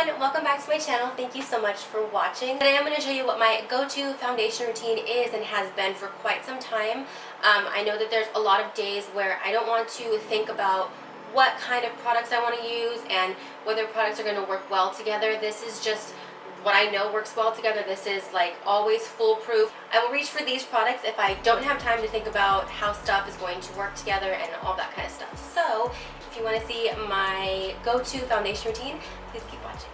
everyone, welcome back to my channel. Thank you so much for watching. Today I'm going to show you what my go-to foundation routine is and has been for quite some time. I know that there's a lot of days where I don't want to think about what kind of products I want to use and whether products are going to work well together. This is just what I know works well together. This is like always foolproof. I will reach for these products if I don't have time to think about how stuff is going to work together and all that kind of stuff. So if you want to see my go-to foundation routine, please keep watching.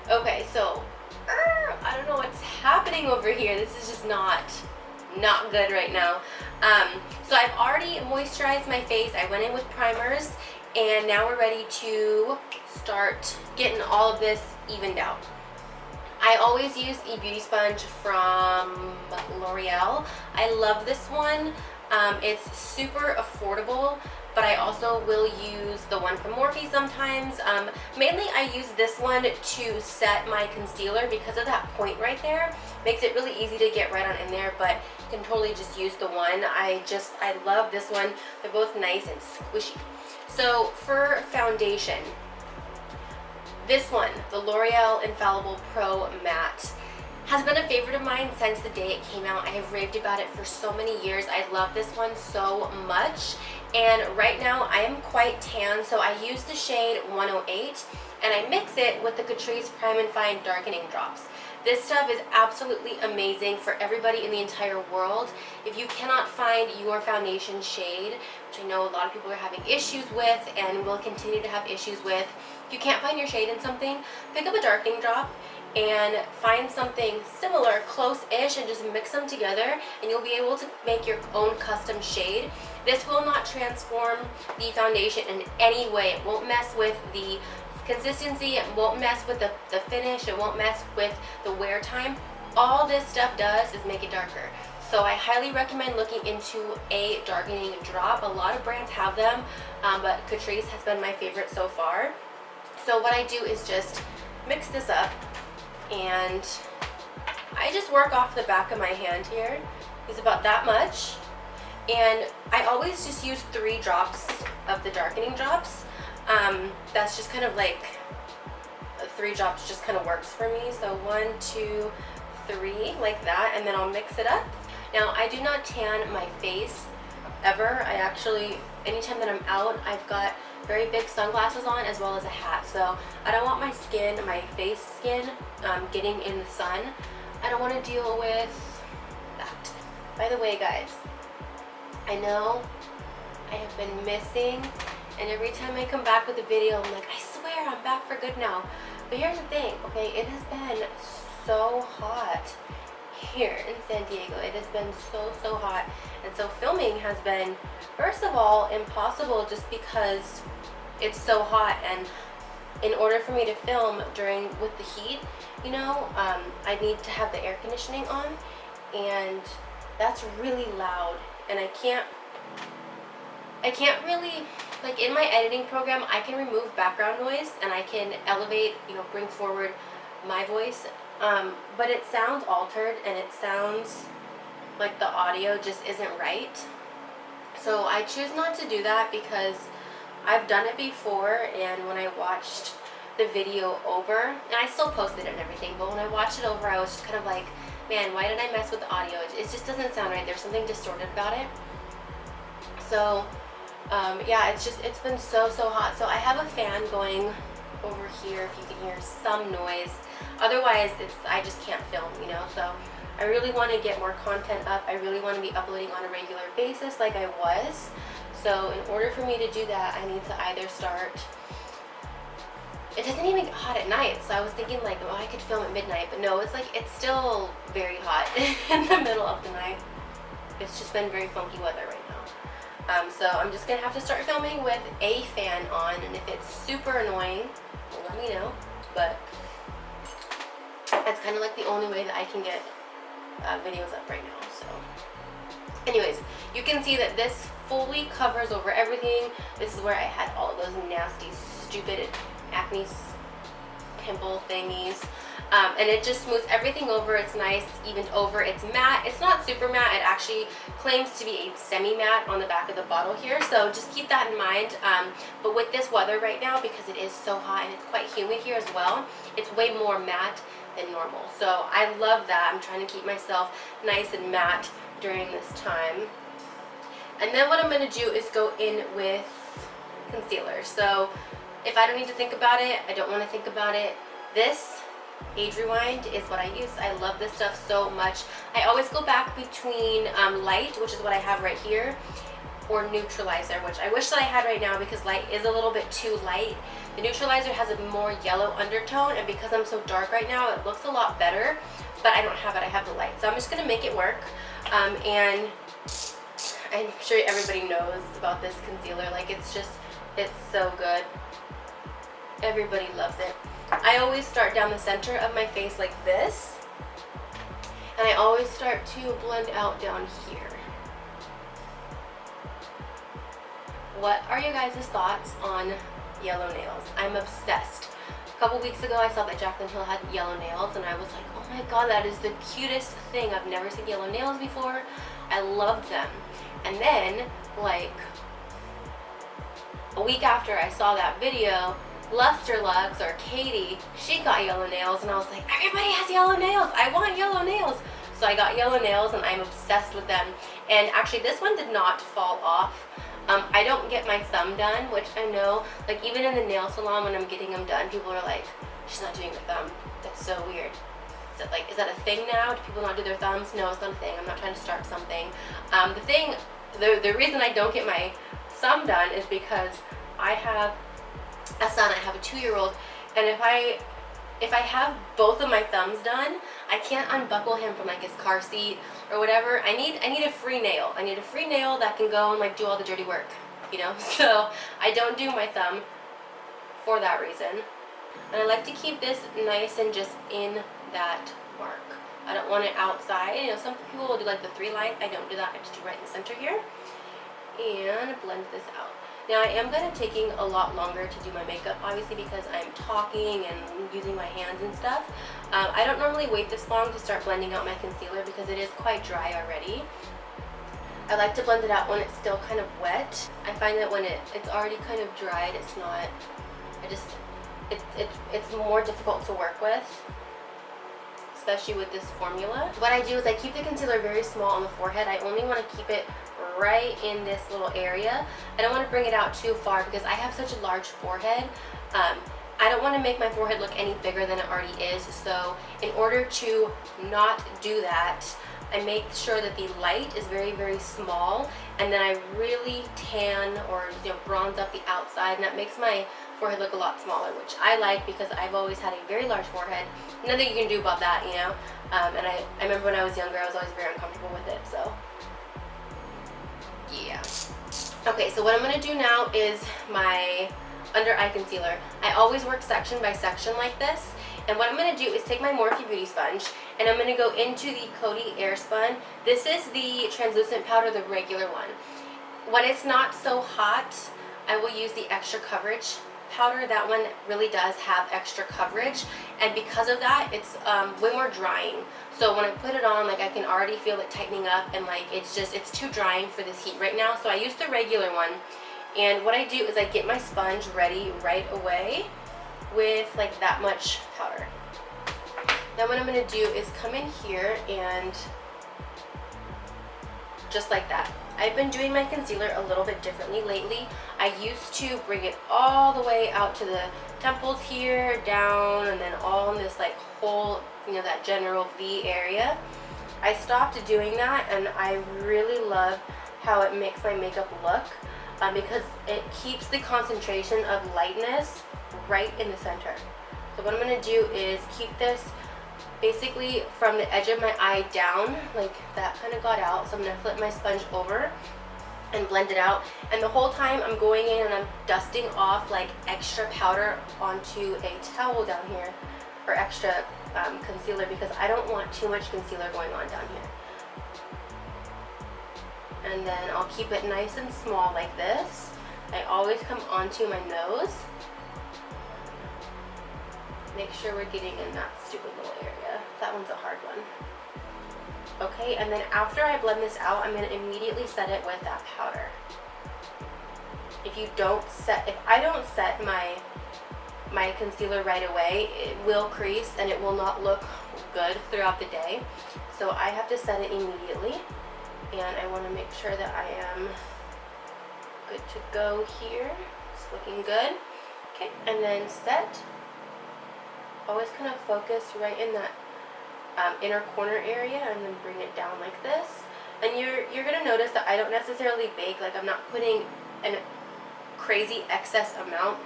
Okay, so I don't know what's happening over here. This is just not good right now. So I've already moisturized my face. I went in with primers, and now we're ready to start getting all of this evened out. I always use a beauty sponge from L'Oreal. I love this one. It's super affordable, but I also will use the one from Morphe sometimes. Mainly I use this one to set my concealer because of that point right there. Makes it really easy to get right on in there, but you can totally just use the one. I love this one. They're both nice and squishy. So for foundation, this one, the L'Oreal Infallible Pro Matte, has been a favorite of mine since the day it came out. I have raved about it for so many years. I love this one so much. And right now I am quite tan, so I use the shade 108 and I mix it with the Catrice Prime and Fine Darkening Drops. This stuff is absolutely amazing for everybody in the entire world. If you cannot find your foundation shade, which I know a lot of people are having issues with and will continue to have issues with, if you can't find your shade in something, pick up a darkening drop and find something similar, close-ish, and just mix them together and you'll be able to make your own custom shade. This will not transform the foundation in any way. It won't mess with the consistency, it won't mess with the finish, it won't mess with the wear time. All this stuff does is make it darker. So I highly recommend looking into a darkening drop. A lot of brands have them, but Catrice has been my favorite so far. So what I do is just mix this up, and I just work off the back of my hand here. It's about that much. And I always just use 3 drops of the darkening drops. That's just kind of like 3 drops just kind of works for me. So 1, 2, 3, like that, and then I'll mix it up. Now I do not tan my face ever. I actually, anytime that I'm out, I've got very big sunglasses on as well as a hat. So I don't want my skin, my face skin, getting in the sun. I don't want to deal with that. By the way, guys, I know I have been missing, and every time I come back with a video, I'm like, I swear I'm back for good now. But here's the thing, okay, it has been so hot here in San Diego. It has been so hot, and so filming has been, first of all, impossible just because it's so hot. And in order for me to film with the heat, you know, I need to have the air conditioning on, and that's really loud, and I can't really, like, in my editing program I can remove background noise and I can elevate, you know, bring forward my voice, but it sounds altered and it sounds like the audio just isn't right. So I choose not to do that because I've done it before, and when I watched the video over, and I still posted it and everything, but when I watched it over, I was just kind of like, man, why did I mess with the audio? It just doesn't sound right. There's something distorted about it. So yeah, it's been so hot. So I have a fan going over here if you can hear some noise. Otherwise I just can't film, you know. So I really want to get more content up. I really want to be uploading on a regular basis like I was. So in order for me to do that, I need to either start, it doesn't even get hot at night, so I was thinking like, oh, I could film at midnight, but no, it's like, it's still very hot in the middle of the night. It's just been very funky weather right now. So I'm just gonna have to start filming with a fan on, and if it's super annoying, let me know. But that's kind of like the only way that I can get videos up right now. So anyways, you can see that this fully covers over everything. This is where I had all of those nasty, stupid acne pimple thingies. and it just smooths everything over. It's nice, it's evened over, it's matte. It's not super matte, it actually claims to be a semi-matte on the back of the bottle here, so just keep that in mind. But with this weather right now, because it is so hot and it's quite humid here as well, it's way more matte than normal. So I love that. I'm trying to keep myself nice and matte during this time. And then what I'm going to do is go in with concealer. So if I don't need to think about it, I don't want to think about it. This Age Rewind is what I use. I love this stuff so much. I always go back between light, which is what I have right here, or neutralizer, which I wish that I had right now because light is a little bit too light. The neutralizer has a more yellow undertone, and because I'm so dark right now, it looks a lot better, but I don't have it. I have the light. So I'm just going to make it work. And I'm sure everybody knows about this concealer. Like, it's so good. Everybody loves it. I always start down the center of my face like this, and I always start to blend out down here. What are you guys' thoughts on yellow nails? I'm obsessed. A couple weeks ago I saw that Jaclyn Hill had yellow nails, and I was like, oh my god, that is the cutest thing. I've never seen yellow nails before. I loved them. And then, like, a week after I saw that video, Lusterlux, or Katie, she got yellow nails, and I was like, everybody has yellow nails. I want yellow nails. So I got yellow nails, and I'm obsessed with them. And actually, this one did not fall off. I don't get my thumb done, which I know, like, even in the nail salon when I'm getting them done, people are like, she's not doing her thumb. That's so weird. Is that a thing now? Do people not do their thumbs? No, it's not a thing. I'm not trying to start something. The reason I don't get my thumb done is because I have a son. I have a 2-year-old, and if I have both of my thumbs done, I can't unbuckle him from, like, his car seat or whatever. I need a free nail. I need a free nail that can go and, like, do all the dirty work, you know? So I don't do my thumb for that reason. And I like to keep this nice and just in that mark. I don't want it outside. You know, some people will do, like, the 3 line. I don't do that. I just do right in the center here. And blend this out. Now, I am going to taking a lot longer to do my makeup, obviously, because I'm talking and using my hands and stuff. I don't normally wait this long to start blending out my concealer because it is quite dry already. I like to blend it out when it's still kind of wet. I find that when it's already kind of dried, it's not, it's more difficult to work with, especially with this formula. What I do is I keep the concealer very small on the forehead. I only want to keep it right in this little area. I don't want to bring it out too far because I have such a large forehead. I don't want to make my forehead look any bigger than it already is, so in order to not do that, I make sure that the light is very, very small, and then I really tan or, you know, bronze up the outside, and that makes my forehead look a lot smaller, which I like because I've always had a very large forehead. Nothing you can do about that, you know. And I remember when I was younger, I was always very uncomfortable with it, so yeah. Okay, so what I'm going to do now is my under eye concealer. I always work section by section like this, and what I'm going to do is take my Morphe Beauty sponge, and I'm going to go into the Coty Airspun. This is the translucent powder, the regular one. When it's not so hot, I will use the extra coverage powder. That one really does have extra coverage, and because of that, it's way more drying. So when I put it on, like, I can already feel it tightening up, and, like, it's too drying for this heat right now. So I use the regular one, and what I do is I get my sponge ready right away with, like, that much powder. Then what I'm going to do is come in here and just like that. I've been doing my concealer a little bit differently lately. I used to bring it all the way out to the temples here, down, and then all in this, like, whole, you know, that general V area. I stopped doing that, and I really love how it makes my makeup look because it keeps the concentration of lightness right in the center. So what I'm going to do is keep this basically from the edge of my eye down, like that kind of got out. So I'm going to flip my sponge over and blend it out, and the whole time I'm going in and I'm dusting off, like, extra powder onto a towel down here, or extra concealer, because I don't want too much concealer going on down here. And then I'll keep it nice and small like this. I always come onto my nose Make sure we're getting in that stupid little area. That one's a hard one. Okay, and then after I blend this out, I'm going to immediately set it with that powder. If I don't set my concealer right away, it will crease and it will not look good throughout the day. So I have to set it immediately, and I want to make sure that I am good to go here. It's looking good. Okay, and then set. Always kind of focus right in that inner corner area, and then bring it down like this. And you're gonna notice that I don't necessarily bake, like I'm not putting a crazy excess amount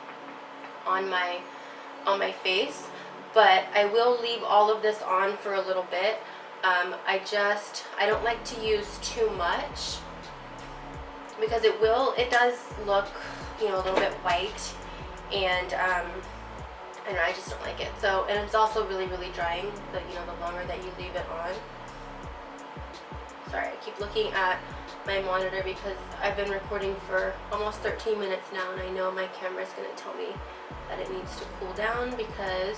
on my face, but I will leave all of this on for a little bit. I don't like to use too much because it does look, you know, a little bit white, and I just don't like it. So, and it's also really, really drying, the longer that you leave it on. Sorry, I keep looking at my monitor because I've been recording for almost 13 minutes now, and I know my camera is going to tell me that it needs to cool down because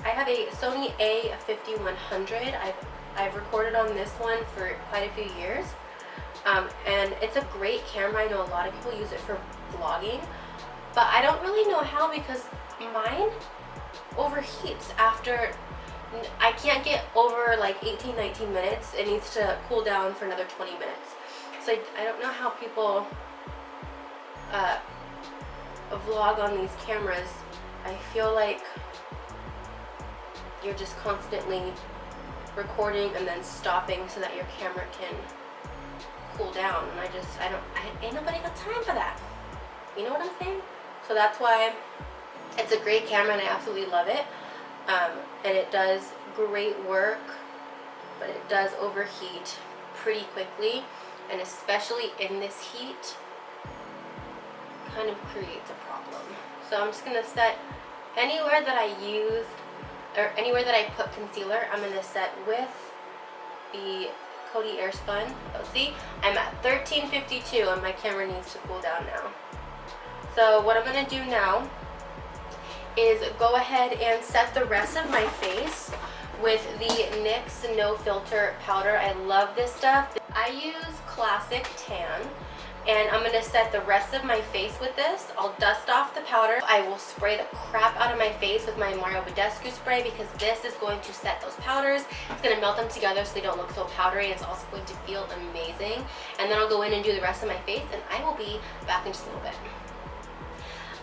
I have a Sony A5100. I've recorded on this one for quite a few years, and it's a great camera. I know a lot of people use it for vlogging, but I don't really know how because mine overheats after, I can't get over like 18-19 minutes. It needs to cool down for another 20 minutes. So I don't know how people vlog on these cameras. I feel like you're just constantly recording and then stopping so that your camera can cool down, and ain't nobody got time for that. You know what I'm saying? So that's why it's a great camera and I absolutely love it. And it does great work, but it does overheat pretty quickly, and especially in this heat kind of creates a problem. So I'm just going to set anywhere that I used, or anywhere that I put concealer, I'm going to set with the Coty Airspun. Oh, see, I'm at 1352 and my camera needs to cool down now. So what I'm going to do now is go ahead and set the rest of my face with the NYX No Filter powder. I love this stuff. I use Classic Tan, and I'm going to set the rest of my face with this. I'll dust off the powder. I will spray the crap out of my face with my Mario Badescu spray because this is going to set those powders. It's going to melt them together so they don't look so powdery. It's also going to feel amazing. And then I'll go in and do the rest of my face, and I will be back in just a little bit.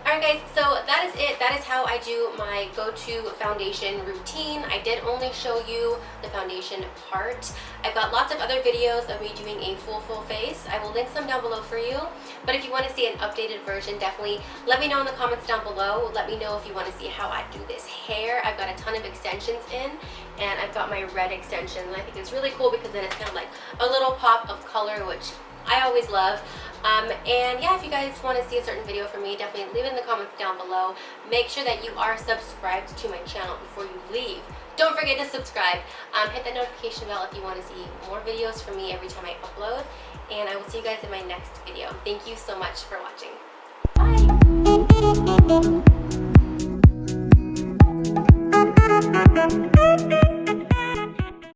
Alright guys, so that is it. That is how I do my go-to foundation routine. I did only show you the foundation part. I've got lots of other videos of me doing a full face. I will link some down below for you. But if you want to see an updated version, definitely let me know in the comments down below. Let me know if you want to see how I do this hair. I've got a ton of extensions in, and I've got my red extensions. And I think it's really cool because then it's kind of like a little pop of color, which I always love. And yeah, if you guys want to see a certain video from me, definitely leave it in the comments down below. Make sure that you are subscribed to my channel before you leave. Don't forget to subscribe. Hit that notification bell if you want to see more videos from me every time I upload. And I will see you guys in my next video. Thank you so much for watching. Bye!